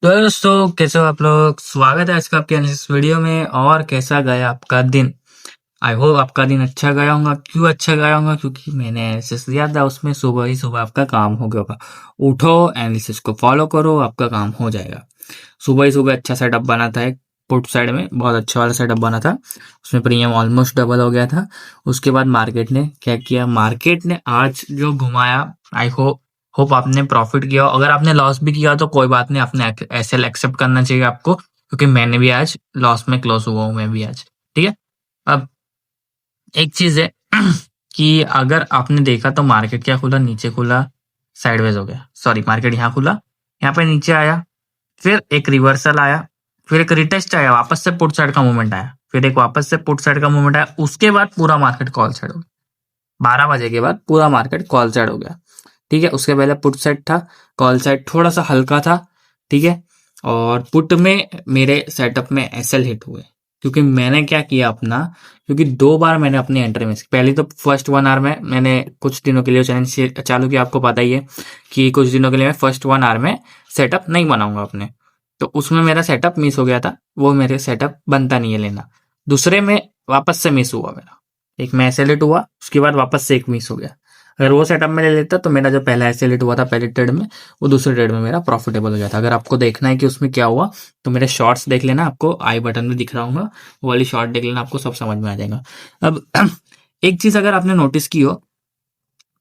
तो दोस्तों कैसे हो आप लोग। स्वागत है आज का आपके इस वीडियो में। और कैसा गया आपका दिन। आई होप आपका दिन अच्छा गया होगा। क्यों अच्छा गया होगा? क्योंकि मैंने एनालिसिस दिया था, उसमें सुबह ही सुबह आपका काम हो गया होगा। उठो, एनालिसिस को फॉलो करो, आपका काम हो जाएगा। सुबह ही सुबह अच्छा सेटअप बना था, एक पुट साइड में बहुत अच्छा वाला सेटअप बना था। उसमें प्रीमियम ऑलमोस्ट डबल हो गया था। उसके बाद मार्केट ने क्या किया, मार्केट ने आज जो घुमाया, आई होप आपने प्रॉफिट किया हो। अगर आपने लॉस भी किया तो कोई बात नहीं, आपने एसएल एक्सेप्ट करना चाहिए आपको, क्योंकि मैंने भी आज लॉस में क्लोज हुआ हूं, मैं भी आज। ठीक है। अब एक चीज है कि अगर आपने देखा तो मार्केट क्या खुला, नीचे खुला, साइडवेज हो गया। सॉरी, मार्केट यहाँ खुला, यहाँ पे नीचे आया, फिर एक रिवर्सल आया, फिर एक रिटेस्ट आया, वापस से पुट साइड का मूवमेंट आया, फिर एक वापस से पुट साइड का मूवमेंट आया। उसके बाद पूरा मार्केट कॉल साइड हो गया। 12 बजे के बाद पूरा मार्केट कॉल साइड हो गया। ठीक है। उसके पहले पुट साइड था, कॉल साइड थोड़ा सा हल्का था। ठीक है। और पुट में मेरे सेटअप में एसएल हिट हुए, क्योंकि मैंने क्या किया अपना, क्योंकि 2 बार मैंने अपनी एंट्री मिस की। पहले तो फर्स्ट 1 आवर में मैंने कुछ दिनों के लिए चैलेंज चालू किया, आपको पता ही है कि कुछ दिनों के लिए मैं फर्स्ट 1 आवर में सेटअप नहीं बनाऊंगा अपने। तो उसमें मेरा सेटअप मिस हो गया था, वो मेरे सेटअप बनता नहीं है लेना। दूसरे में वापस से मिस हुआ मेरा, एक में एसएलएट हुआ, उसके बाद वापस से एक मिस हो गया। अगर वो सेटअप में ले लेता तो मेरा जो पहला एसएलएट हुआ था पहले ट्रेड में, वो दूसरे ट्रेड में मेरा प्रॉफिटेबल हो जाता। अगर आपको देखना है कि उसमें क्या हुआ तो मेरे शॉर्ट्स देख लेना, आपको आई बटन में दिख रहा होगा, वो वाली शॉर्ट देख लेना, आपको सब समझ में आ जाएगा। अब एक चीज अगर आपने नोटिस की हो,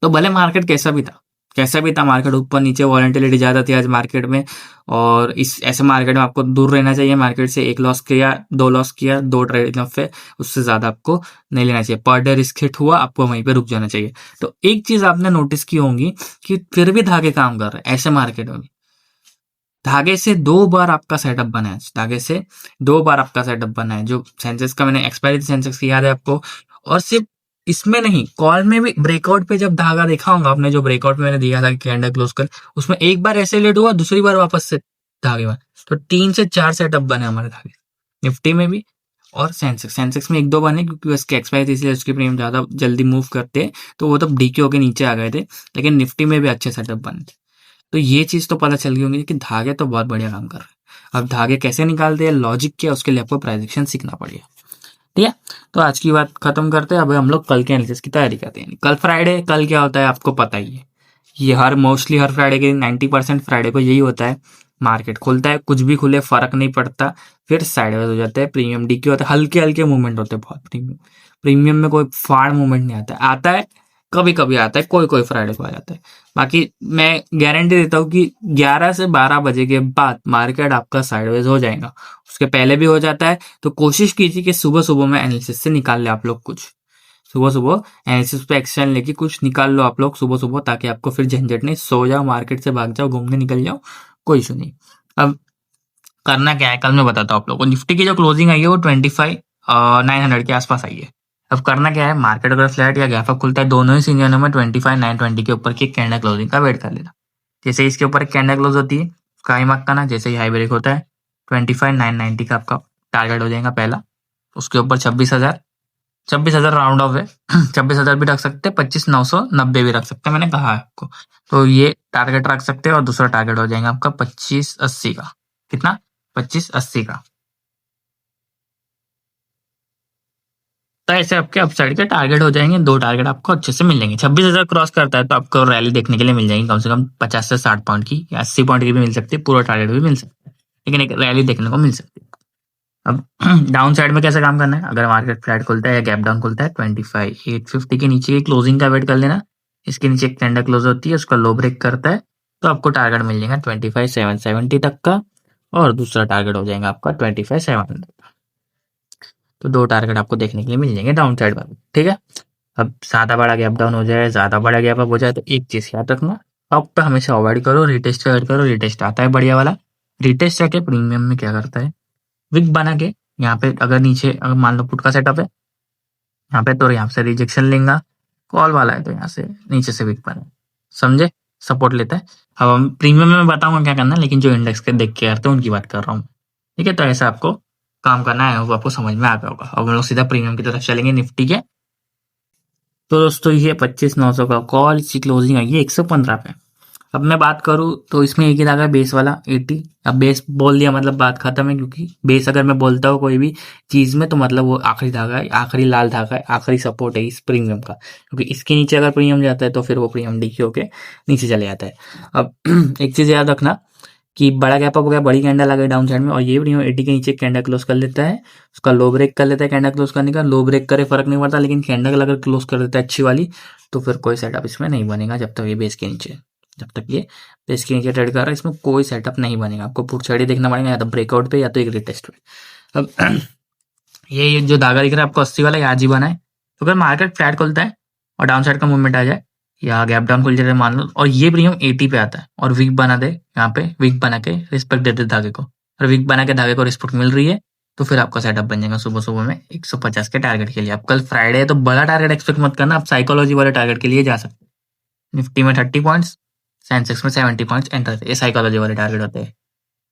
तो भले मार्केट कैसा भी था मार्केट, ऊपर नीचे वॉलेटिलिटी ज्यादा थी आज मार्केट में। और इस ऐसे मार्केट में आपको दूर रहना चाहिए मार्केट से। एक लॉस किया, 2 लॉस किया, 2 ट्रेड पे, उससे ज्यादा आपको नहीं लेना चाहिए। पर डे रिस्क हिट हुआ, आपको वहीं पे रुक जाना चाहिए। तो एक चीज आपने नोटिस की होंगी कि फिर भी धागे काम कर रहे हैं ऐसे मार्केट में भी। धागे से 2 बार आपका सेटअप बना है, धागे से 2 बार आपका सेटअप बना है। जो सेंसेक्स का मैंने एक्सपायरी सेंसेक्स की याद है आपको। और सिर्फ इसमें नहीं, कॉल में भी ब्रेकआउट पे जब धागा देखा होगा आपने, जो ब्रेकआउट में मैंने दिया था कैंडल क्लोज कर, उसमें एक बार ऐसे लेट हुआ, दूसरी बार वापस से धागे में। तो 3 से 4 सेटअप बने हमारे धागे, निफ्टी में भी। और सेंसेक्स में 1-2 बने, क्योंकि उसके एक्सपायरी थी इसलिए उसकी प्रीमियम ज्यादा जल्दी मूव करते हैं, तो वो तो डीके होके नीचे आ गए थे। लेकिन निफ्टी में भी अच्छे सेटअप बने थे। तो ये चीज तो पता चल गई होंगी कि धागे तो बहुत बढ़िया काम कर रहे हैं। अब धागे कैसे निकालते हैं, लॉजिक क्या, उसके लिए आपको प्राइजेक्शन सीखना पड़ेगा। ठीक है। तो आज की बात खत्म करते हैं, अब हम लोग कल के एनालिसिस की तैयारी करते हैं। कल फ्राइडे, कल क्या होता है आपको पता ही है। ये मोस्टली हर फ्राइडे के 90% फ्राइडे को यही होता है। मार्केट खुलता है, कुछ भी खुले फर्क नहीं पड़ता, फिर साइडवेज हो जाता है। प्रीमियम डीके होता है, हल्के हल्के मूवमेंट होते हैं बहुत। प्रीमियम प्रीमियम में कोई फाड़ मूवमेंट नहीं आता है, कभी कभी आता है, कोई कोई फ्राइडे को आ जाता है। बाकी मैं गारंटी देता हूँ कि 11 से 12 बजे के बाद मार्केट आपका साइडवेज हो जाएगा। उसके पहले भी हो जाता है। तो कोशिश कीजिए कि सुबह सुबह में एनालिसिस से निकाल ले आप लोग कुछ। सुबह सुबह एनालिसिस पे एक्शन लेके कुछ निकाल लो आप लोग सुबह सुबह, ताकि आपको फिर झंझट नहीं। सो जाओ, मार्केट से भाग जाओ, घूमने निकल जाओ, कोई इशू नहीं। अब करना क्या है, कल मैं बताता हूँ आप लोगों को। निफ्टी की जो क्लोजिंग आई है वो 25,900 के आसपास आई है। अब करना क्या है, मार्केट अगर फ्लैट या गैप अप खुलता है, दोनों ही सीनियरों में 25,920 के ऊपर की कैंडल क्लोजिंग का वेट कर लेना। जैसे इसके ऊपर एक कैंडल क्लोज होती है, उसका हाई मार्क करना। जैसे ही हाई ब्रेक होता है, 25,990 का आपका टारगेट हो जाएगा पहला। उसके ऊपर 26,000, 26,000 राउंड ऑफ है। 26,000 भी रख सकते हैं, 25,990 भी रख सकते हैं, मैंने कहा है आपको। तो ये टारगेट रख सकते हैं। और दूसरा टारगेट हो जाएगा आपका 25,80 का। कितना? 25,80 का। तो ऐसे आपके अपसाइड के टारगेट हो जाएंगे। 2 टारगेट आपको अच्छे से मिल जाएंगे। 26,000 क्रॉस करता है तो आपको रैली देखने के लिए मिल जाएगी कम से कम 50 से 60 पॉइंट की, या 80 पॉइंट की भी मिल सकती है, पूरा टारगेट भी मिल सकता है, लेकिन एक रैली देखने को मिल सकती है। अब डाउन साइड में कैसे काम करना है, अगर मार्केट फ्लैट खुलता है या गैप डाउन खुलता है, 25,850 के नीचे की क्लोजिंग का वेट कर लेना। इसके नीचे एक कैंडल क्लोज होती है, उसका लो ब्रेक करता है, तो आपको टारगेट मिल जाएगा 25,770 तक का। और दूसरा टारगेट हो जाएगा आपका 25,700। तो 2 टारगेट आपको देखने के लिए मिल जाएंगे डाउन साइड पर। ठीक है। अब ज्यादा बड़ा गैप डाउन हो जाए, ज्यादा बड़ा गैप अप हो जाए, तो एक चीज याद रखना, अप पे हमेशा अवॉइड करो, रिटेस्ट अवॉइड करो। रिटेस्ट आता है बढ़िया वाला, रिटेस्ट आके प्रीमियम में क्या करता है, विक बना के यहाँ पे, अगर नीचे, अगर मान लो पुट का सेटअप है यहाँ पे, तो यहाँ से रिजेक्शन लेगा। कॉल वाला है तो यहाँ से नीचे से विक बना, समझे, सपोर्ट लेता है। अब हम प्रीमियम में मैं बताऊंगा क्या करना है, लेकिन जो इंडेक्स के देख के करते हैं उनकी बात कर रहा हूँ। ठीक है। तो ऐसा आपको काम करना है, वो आपको समझ में आ गया होगा। अब हम लोग सीधा प्रीमियम की तरफ चलेंगे निफ्टी के। तो दोस्तों ये 25,900 का कॉल, इसकी क्लोजिंग आई है 115 पे। अब मैं बात करूँ तो इसमें एक ही धागा है बेस वाला 80। अब बेस बोल दिया मतलब बात खत्म है, क्योंकि बेस अगर मैं बोलता हूँ कोई भी चीज में तो मतलब वो आखिरी धागा है, आखिरी लाल धागा है, आखिरी सपोर्ट है इस प्रीमियम का, क्योंकि इसके नीचे अगर प्रीमियम जाता है तो फिर वो प्रीमियम डीके होके नीचे चले जाता है। अब एक चीज याद रखना कि बड़ा गैप अप हो गया, बड़ी कैंडल आ गई डाउन साइड में, और ये प्रीमियम 80 के नीचे कैंडल क्लोज कर लेता है, उसका लो ब्रेक कर लेता है। कैंडल क्लोज करने का लो ब्रेक करे फर्क नहीं पड़ता, लेकिन कैंडल अगर क्लोज कर देता है अच्छी वाली तो फिर कोई सेटअप इसमें नहीं बनेगा जब तक ये बेस के नीचे, जब तक ये बेस के नीचे ट्रेड कर रहा है इसमें कोई सेटअप नहीं बनेगा। आपको पुट साइड ही देखना पड़ेगा, या तो ब्रेकआउट पे या तो एक रिटेस्ट पे। अब ये जो धागा दिख रहा है आपको 80 वाला, ये आज ही बना है। तो अगर मार्केट फ्लैट खुलता है और डाउन साइड का मूवमेंट आ जाए या गैप डाउन खुल जाए मान लो, और ये प्रीमियम 80 पे आता है और वीक बना दे, यहाँ पे वीक बना के रिस्पेक्ट दे दे धागे को, और वीक बना के धागे को रिस्पेक्ट मिल रही है, तो फिर आपका सेटअप बन जाएगा सुबह सुबह में 150 के टारगेट के लिए। अब कल फ्राइडे है तो बड़ा टारगेट एक्सपेक्ट मत करना, आप साइकोलॉजी वाले टारगेट के लिए जा सकते हैं। निफ्टी में 30 पॉइंट्स, सेंसेक्स में 70 पॉइंट्स एंटर, ये साइकोलॉजी वाले टारगेट होते हैं।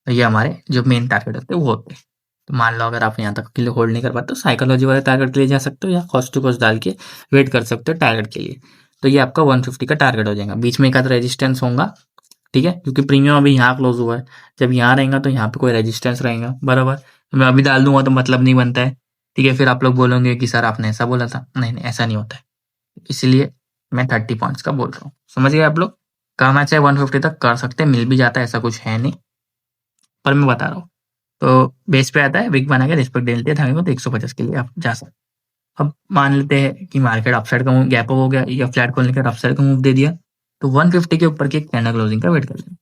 तो ये हमारे जो मेन टारगेट होते हैं वो होते हैं। तो मान लो अगर आप यहाँ तक के लिए होल्ड नहीं कर पाते तो साइकोलॉजी वाले टारगेट के लिए जा सकते हो, या कॉस्ट टू कॉस्ट डाल के वेट कर सकते हो टारगेट के लिए। तो ये आपका 150 का टारगेट हो जाएगा। बीच में एक आध रेजिस्टेंस होगा, ठीक है, क्योंकि प्रीमियम अभी यहाँ क्लोज हुआ है, जब यहाँ रहेगा तो यहाँ पे कोई रेजिस्टेंस रहेगा, बराबर। तो मैं अभी डाल दूंगा तो मतलब नहीं बनता है, ठीक है। फिर आप लोग बोलोगे कि सर आपने ऐसा बोला था, नहीं नहीं ऐसा नहीं होता है, इसलिए मैं 30 पॉइंट्स का बोल रहा हूँ। समझ गए आप लोग? करना चाहे 150 तक कर सकते हैं, मिल भी जाता है, ऐसा कुछ है नहीं, पर मैं बता रहा हूँ। तो बेस पे आता है, विक बना के रिस्पेक्ट दे लेते हैं धागे को, तो 150 के लिए आप जा सकते हैं। अब मान लेते हैं कि मार्केट अपसाइड का मूव गैप अप हो गया या फ्लैट खोलने के अपसाइड का मूव दे दिया, तो 150 के ऊपर की एक कैंडल क्लोजिंग का वेट कर लेंगे।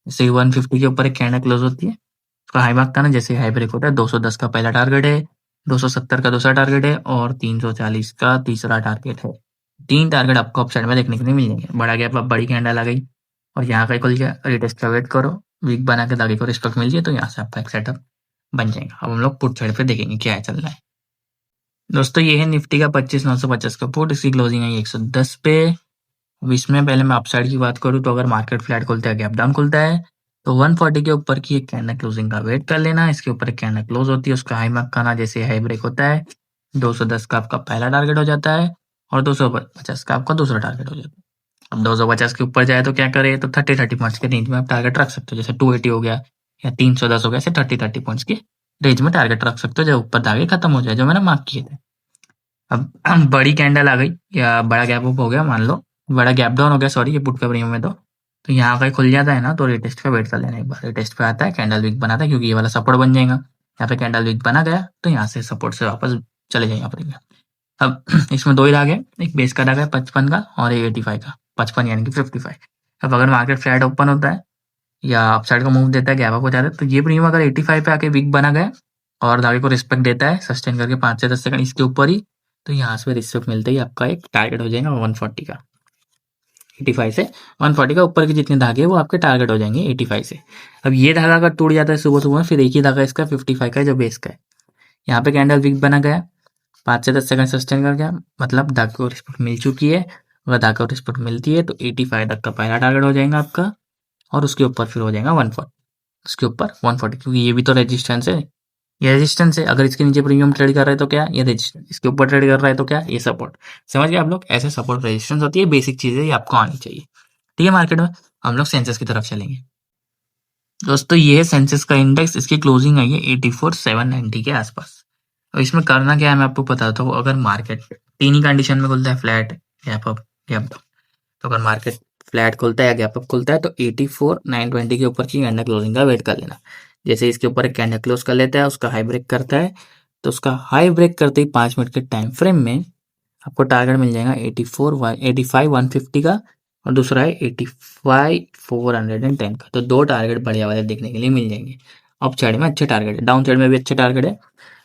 जैसे ही 150 के ऊपर एक कैंडल क्लोज होती है, उसका हाई मार्क था ना, जैसे हाई ब्रेक होता है, 210 का पहला टारगेट है, 270 का दूसरा टारगेट है, और 340 का तीसरा टारगेट है। 3 टारगेट आपको अपसाइड में देखने के लिए मिल जाएंगे। बड़ा गैप, अब बड़ी कैंडल आ गई और यहाँ का खुल गया, रिटेस्ट का वेट करो, वीक बना के धागे को रिस्पेक्ट मिल जाए तो यहाँ से आपका एक सेटअप बन जाएगा। अब हम लोग पुट साइड पे देखेंगे क्या है चल रहा है। दोस्तों ये है निफ्टी का 25,950 का पुट, इसकी क्लोजिंग है 110 पे। अब इसमें पहले मैं अपसाइड की बात करूँ तो अगर मार्केट फ्लैट खुलता है, गैप डाउन खुलता है, तो 140 के ऊपर की एक कैंडल क्लोजिंग का वेट कर लेना। इसके ऊपर एक कैंडल क्लोज होती है, उसका हाई मार्क करना, जैसे हाई ब्रेक होता है 210 का आपका पहला टारगेट हो जाता है, और 250 का आपका दूसरा टारगेट हो जाता है। अब 250 के ऊपर जाए तो क्या करे, तो 30 पॉइंट्स के रेंज में आप टारगेट रख सकते हो, जैसे 280 हो गया या 310 हो गया, ऐसे 30 पॉइंट्स के रेंज में टारगेट रख सकते हो, जब ऊपर धागे खत्म हो जाए जो मैंने मार्क किए थे। अब बड़ी कैंडल आ गई या बड़ा गैप अप हो गया, मान लो बड़ा गैप डाउन हो गया, सॉरी, ये पुट का प्रीमियम में तो यहाँ का खुल जाता है ना, तो रिटेस्ट पे वेट कर लेना एक बार। रिटेस्ट पे आता है, कैंडल वीक बनाता है, क्योंकि ये वाला सपोर्ट बन जाएगा। यहाँ पे कैंडल वीक बना गया तो यहाँ से सपोर्ट से वापस चले जाएगा प्रीमियम। अब इसमें दो ही धागे, एक बेस का धागा है 55 का और एक 85 का, 55 यानी कि 55। अब अगर मार्केट फ्लैट ओपन होता है या अपसाइड का मूव देता है, गैप अप हो जाता है, तो ये प्रीमियम अगर 85 पे आके वीक बना गया और धागे को रिस्पेक्ट देता है सस्टेन करके 5 से 10 सेकंड इसके ऊपर ही, तो यहाँ से रिस्पेक्ट मिलते ही आपका एक टारगेट हो जाएगा 140 का। 85 से 140 का ऊपर के जितने धागे वो आपके टारगेट हो जाएंगे 85 से। अब ये धागा अगर टूट जाता है सुबह सुबह, फिर एक ही धागा इसका 55 का है जो बेस का है, यहाँ पे कैंडल वीक बना गया, 5 से 10 सेकंड सस्टेन कर गया, मतलब धागे को रिस्पेक्ट मिल चुकी है। अगर धागे को रिस्पेक्ट मिलती है तो 85 तक का पहला टारगेट हो जाएगा आपका, और उसके ऊपर फिर हो जाएगा 140, उसके ऊपर 140, क्योंकि ये भी तो रेजिस्टेंस है, ये रेजिस्टेंस है। अगर इसके नीचे प्रीमियम ट्रेड कर रहा है तो क्या ये रेजिस्टेंस, इसके ऊपर ट्रेड कर रहा है तो क्या ये सपोर्ट। समझ गए आप लोग? ऐसे सपोर्ट रेजिस्टेंस होती है, बेसिक चीजें ये आपको आनी चाहिए, ठीक है। मार्केट में हम लोग सेंसेस की तरफ चलेंगे। दोस्तों ये है सेंसेस का इंडेक्स, इसकी क्लोजिंग आई है 84,790 के आसपास। और इसमें करना क्या है मैं आपको बताता हूँ। अगर मार्केट तीन ही कंडीशन में खुलता है, flat, gap up, gap down, तो अगर मार्केट फ्लैट खुलता है या गैप अप खुलता है तो 84,920 के ऊपर की कैंडल क्लोजिंग का वेट कर लेना। जैसे इसके ऊपर एक कैंडल क्लोज कर लेता है, उसका हाई ब्रेक करता है, तो उसका हाई ब्रेक करते ही 5 मिनट के टाइम फ्रेम में आपको टारगेट मिल जाएगा 85,150 का, और दूसरा है 85,410 का। तो दो टारगेट बढ़िया वाले देखने के लिए मिल जाएंगे। अप साइड में अच्छे टारगेट है, डाउन साइड में भी अच्छे टारगेट है।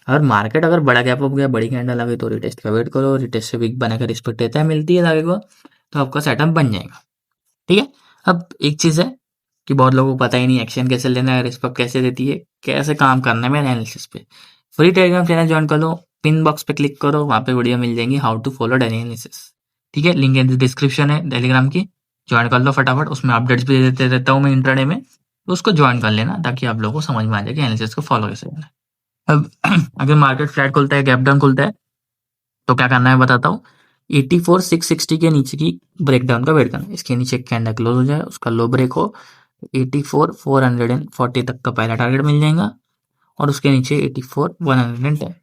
अगर मार्केट अगर बड़ा गैप अप गया, बड़ी कैंडल आ गई, तो रिटेस्ट का वेट करो, रिटेस्ट से वीक बनाकर रिस्पेक्ट देता है, मिलती है धागे को, तो आपका सेटअप बन जाएगा, ठीक है। अब एक चीज है कि बहुत लोगों को पता ही नहीं एक्शन कैसे लेना है, रिस्पेक्ट कैसे देती है, कैसे काम करना है मेरे एनालिसिस पे। फ्री टेलीग्राम चैनल ज्वाइन कर लो, पिन बॉक्स पे क्लिक करो, वहां पे वीडियो मिल जाएंगी how to follow daily analysis, ठीक है। लिंक इन डिस्क्रिप्शन है टेलीग्राम की, ज्वाइन कर लो फटाफट। उसमें अपडेट्स भी देते रहता हूँ मैं इंट्राडे में, तो उसको ज्वाइन कर लेना ताकि आप लोगों को समझ में आ जाए कि एनालिसिस को फॉलो कैसे करना है। अब अगर मार्केट फ्लैट खुलता है, गैप डाउन खुलता है, तो क्या करना है बताता हूँ। 84,660 के नीचे की ब्रेकडाउन का वेट करना है। इसके नीचे कैंडल क्लोज हो जाए, उसका लो ब्रेक हो, 84,440 तक का पहला टारगेट मिल जाएगा और उसके नीचे 84,110।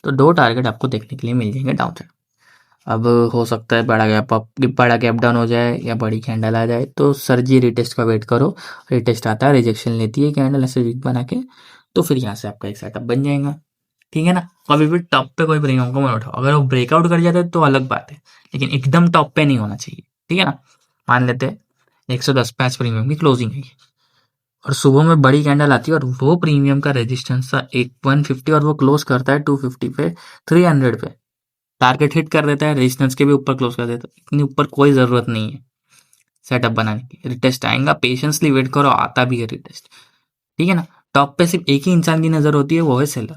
तो 2 टारगेट आपको देखने के लिए मिल जाएंगे डाउन साइड। अब हो सकता है बड़ा गैप अप, बड़ा गैप डाउन हो जाए या बड़ी कैंडल आ जाए, तो सर जी रिटेस्ट का वेट करो। रिटेस्ट आता है, रिजेक्शन लेती है कैंडल ऐसे वीक बना के, तो फिर यहाँ से आपका एक सेटअप बन जाएगा। ठीक है ना। कभी भी टॉप पे कोई प्रीमियम को मत उठाओ। अगर वो ब्रेकआउट कर जाता है तो अलग बात है, लेकिन एकदम टॉप पे नहीं होना चाहिए। ठीक है ना। मान लेते हैं 110 पे आज प्रीमियम की क्लोजिंग है और सुबह में बड़ी कैंडल आती है और वो प्रीमियम का रेजिस्टेंस था 150 और वो क्लोज करता है 250 पे, 300 पे टारगेट हिट कर देता है, रेजिस्टेंस के भी ऊपर क्लोज कर देता है। इतनी ऊपर कोई जरूरत नहीं है सेटअप बनाने की। रिटेस्ट आएगा, पेशेंसली वेट करो, आता भी है रिटेस्ट। ठीक है ना। टॉप पे सिर्फ एक ही इंसान की नजर होती है, वो है सेलर।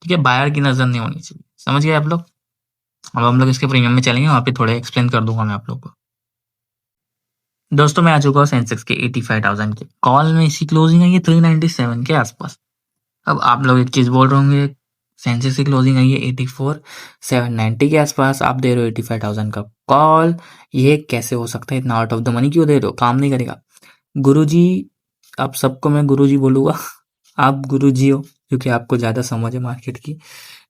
ठीक है, बायर की नजर नहीं होनी चाहिए। समझ गए आप लोग। अब हम लोग इसके प्रीमियम में चलेंगे, वहां पे थोड़े एक्सप्लेन कर दूंगा मैं आप लोग को। दोस्तों मैं आ चुका हूँ सेंसेक्स के 85,000 के कॉल में। इसी क्लोजिंग है ये 397 के आसपास। अब आप लोग एक चीज बोल रहे होंगे, सेंसेक्स की क्लोजिंग आई है 84,790 के आसपास, आप दे रहे हो 85,000 का कॉल, ये कैसे हो सकता है? इतना आउट ऑफ द मनी क्यों दे रहे हो? काम नहीं करेगा। गुरुजी, आप सबको मैं गुरुजी बोलूंगा। आप गुरुजी हो क्योंकि आपको ज्यादा समझ है मार्केट की।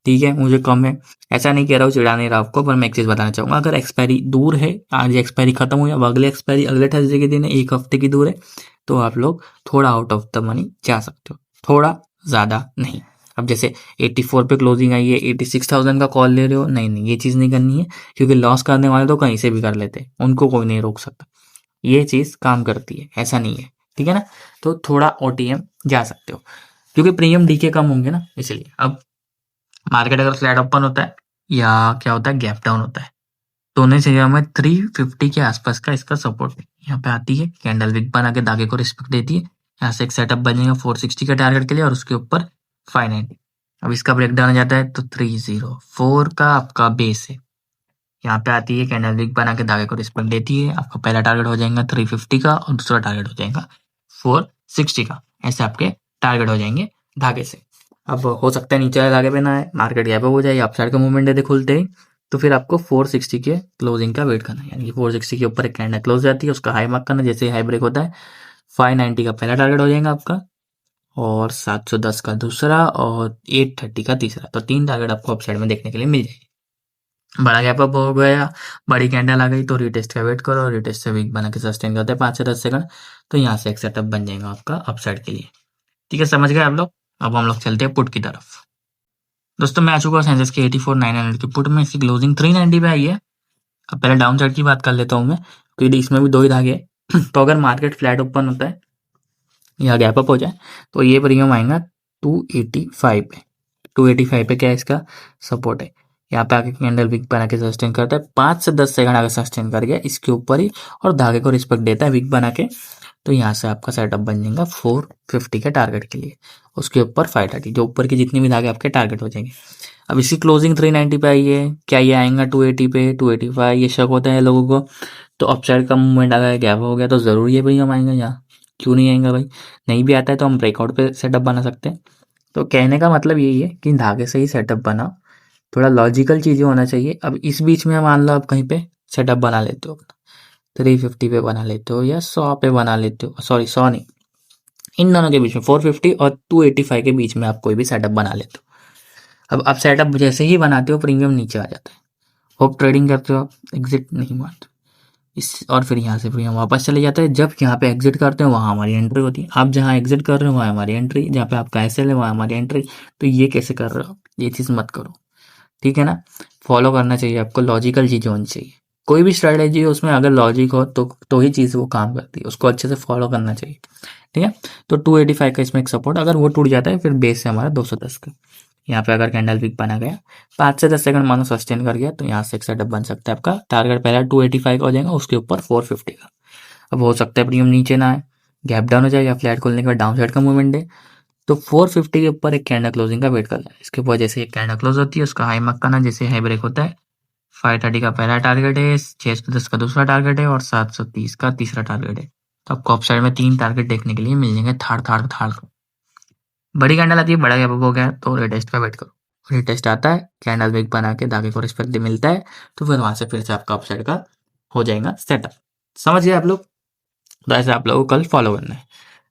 ठीक है, मुझे कम है, ऐसा नहीं कह रहा हूँ, चिढ़ा नहीं रहा आपको, पर मैं एक चीज बताना चाहूंगा। अगर एक्सपायरी दूर है, आज एक्सपायरी खत्म हुई, अब अगले एक्सपायरी अगले थर्सडे के दिन है, 1 हफ्ते की दूर है, तो आप लोग थोड़ा आउट ऑफ द मनी जा सकते हो, थोड़ा, ज्यादा नहीं। अब जैसे 84 पे क्लोजिंग आई है, 86,000 का कॉल ले रहे हो, नहीं नहीं, ये चीज नहीं करनी है, क्योंकि लॉस करने वाले तो कहीं से भी कर लेते हैं, उनको कोई नहीं रोक सकता। ये चीज काम करती है, ऐसा नहीं है। ठीक है ना। तो थोड़ा ओटीएम जा सकते हो, क्योंकि प्रीमियम डीके कम होंगे ना, इसलिए। अब मार्केट अगर फ्लैट ओपन होता है या क्या होता है, गैप डाउन होता है, तो उन्हें चाहिए हमें 350 के आसपास का इसका सपोर्ट। यहाँ पे आती है कैंडल विक बना के धागे को रिस्पेक्ट देती है, यहाँ से एक सेटअप बनेगा 460 के टारगेट के लिए और उसके ऊपर 590। अब इसका ब्रेक डाउन हो जाता है तो 304 का आपका बेस है। यहाँ पे आती है कैंडल विक बना के धागे को रिस्पेक्ट देती है, आपका पहला टारगेट हो जाएगा 350 का और दूसरा टारगेट हो जाएगा 460 का। ऐसे आपके टारगेट हो जाएंगे धागे से। अब हो सकता है नीचे वाले धागे पे ना आए, मार्केट यहाँ पे हो जाए, अपसाइड का मूवमेंट दे खुलते ही, तो फिर आपको 460 के क्लोजिंग का वेट करना है। यानी कि 460 के ऊपर एक कैंडल क्लोज जाती है, उसका हाई मार्क करना, जैसे हाई ब्रेक होता है 590 का पहला टारगेट हो जाएगा आपका और 710 का दूसरा और 830 का तीसरा। तो 3 टारगेट आपको अपसाइड में देखने के लिए मिल जाएगी। बड़ा गैप अप हो गया, बड़ी कैंडल आ गई, तो रिटेस्ट का वेट करो। रिटेस्ट से वीक बना के सस्टेन करते हैं 5 से 10 सेकंड, तो यहाँ से एक सेटअप बन जाएगा आपका अपसाइड के लिए। ठीक है, समझ गए आप लोग। अब हम लोग चलते हैं पुट की तरफ। दोस्तों मैं आ चुका हूँ सेंसेक्स के 84,900 की पुट में। इसकी क्लोजिंग 390 पे आई है। अब पहले डाउन साइड की बात कर लेता हूँ मैं, क्योंकि इसमें भी 2 ही धागे हैं। तो अगर मार्केट फ्लैट ओपन होता है या गैप अप हो जाए, तो ये प्रीमियम आएगा 285 पे। 285 पे क्या है इसका सपोर्ट है। यहाँ पे आके कैंडल विक बना के सस्टेन करता है, 5 से 10 सेकंड आगे सस्टेन कर गया इसके ऊपर ही और धागे को रिस्पेक्ट देता है विक बना के, तो यहाँ से आपका सेटअप बन जाएगा 450 के टारगेट के लिए, उसके ऊपर 530, जो ऊपर की जितनी भी धागे आपके टारगेट हो जाएंगे। अब इसकी क्लोजिंग 390 पे आई है, क्या ये आएगा 280 पे, 285? ये शक होता है लोगों को। तो अपसाइड का मूवमेंट आ गया, गैप हो गया, तो जरूर ये भाई हम आएंगे यहाँ, क्यों नहीं आएंगे भाई? नहीं भी आता है तो हम ब्रेकआउट पे सेटअप बना सकते हैं। तो कहने का मतलब यही है कि धागे से ही सेटअप बनाओ, थोड़ा लॉजिकल चीजें होना चाहिए। अब इस बीच में मान लो आप कहीं पे सेटअप बना लेते हो, 350 पे बना लेते हो या 100 पे बना लेते हो, सॉरी 100 नहीं, इन दोनों के बीच में 450 और 285 के बीच में आप कोई भी सेटअप बना लेते हो। अब आप सेटअप जैसे ही बनाते हो प्रीमियम नीचे आ जाता है, होप ट्रेडिंग करते हो, एग्जिट नहीं मारते इस, और फिर यहाँ से प्रीमियम वापस चले जाता है। जब यहाँ पे एग्जिट करते हो वहाँ हमारी एंट्री होती है, आप जहाँ एग्जिट कर रहे हो वहाँ हमारी एंट्री, जहाँ पे आपका एसएल है वहाँ हमारी एंट्री। तो ये कैसे कर रहे हो? ये चीज़ मत करो। ठीक है ना। फॉलो करना चाहिए आपको, लॉजिकल चीज़ें होनी चाहिए। कोई भी स्ट्रेटेजी है उसमें अगर लॉजिक हो तो ही चीज़ वो काम करती है, उसको अच्छे से फॉलो करना चाहिए। ठीक है। तो 285 का इसमें एक सपोर्ट, अगर वो टूट जाता है फिर बेस है हमारा 210 का। यहाँ पे अगर कैंडल वीक बना गया 5 से 10 सेकंड मानो सस्टेन कर गया, तो यहाँ से एक सेटअप बन सकता है आपका। टारगेट पहला 285 का हो जाएगा, उसके ऊपर 450 का। अब हो सकता है प्रीमियम नीचे ना आए, गैप डाउन हो जाए या फ्लैट खोलने के बाद डाउन साइड का मूवमेंट है, तो 450 के ऊपर एक कैंडल क्लोजिंग का वेट करना है। इसके ऊपर जैसे एक कैंडल क्लोज होती है उसका हाई मार्क करना, जैसे हाई ब्रेक होता है 530 का पहला टारगेट है, 610 का दूसरा टारगेट है और 730 का तीसरा टारगेट है। तो आपको अप साइड में 3 टारगेट देखने के लिए मिल जाएंगे थाड़ थाड़ थाड़। बड़ी कैंडल आती है, बड़ा गैप अप हो गया तो रिटेस्ट का वेट करो। टेस्ट आता है, कैंडल विक बना के धागे को रिस्पेक्ट मिलता है, तो फिर वहां से फिर से आपका अपसाइड का हो जाएगा सेटअप। समझ गए आप लोग? तो ऐसे आप लोगों को कल फॉलो करना है।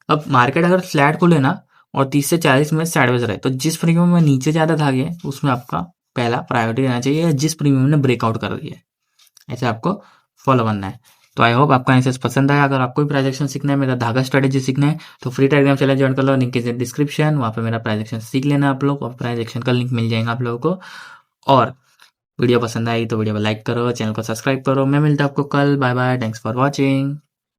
अब मार्केट अगर फ्लैट खुले ना और 30 से 40 में साइडवेज रहे, तो जिस प्रीमियम में नीचे ज्यादा धागे हैं उसमें आपका पहला प्रायोरिटी रहना चाहिए, जिस प्रीमियम ने ब्रेकआउट कर दिया है। ऐसे आपको फॉलो करना है। तो आई होप आपका एनालिसिस पसंद आया। अगर आपको भी प्राइजेक्शन सीखना है, मेरा धागा स्ट्रेटेजी सीखना है, तो फ्री टेलीग्राम चैनल ज्वाइन कर लो, लिंक इज डिस्क्रिप्शन। वहाँ पे मेरा प्राइजेक्शन सीख लेना आप लोग, और प्राइजेक्शन का लिंक मिल जाएगा आप लोगों को। और वीडियो पसंद आई तो वीडियो को लाइक करो, चैनल को सब्सक्राइब करो। मैं मिलता हूँ आपको कल। Bye bye, thanks for watching.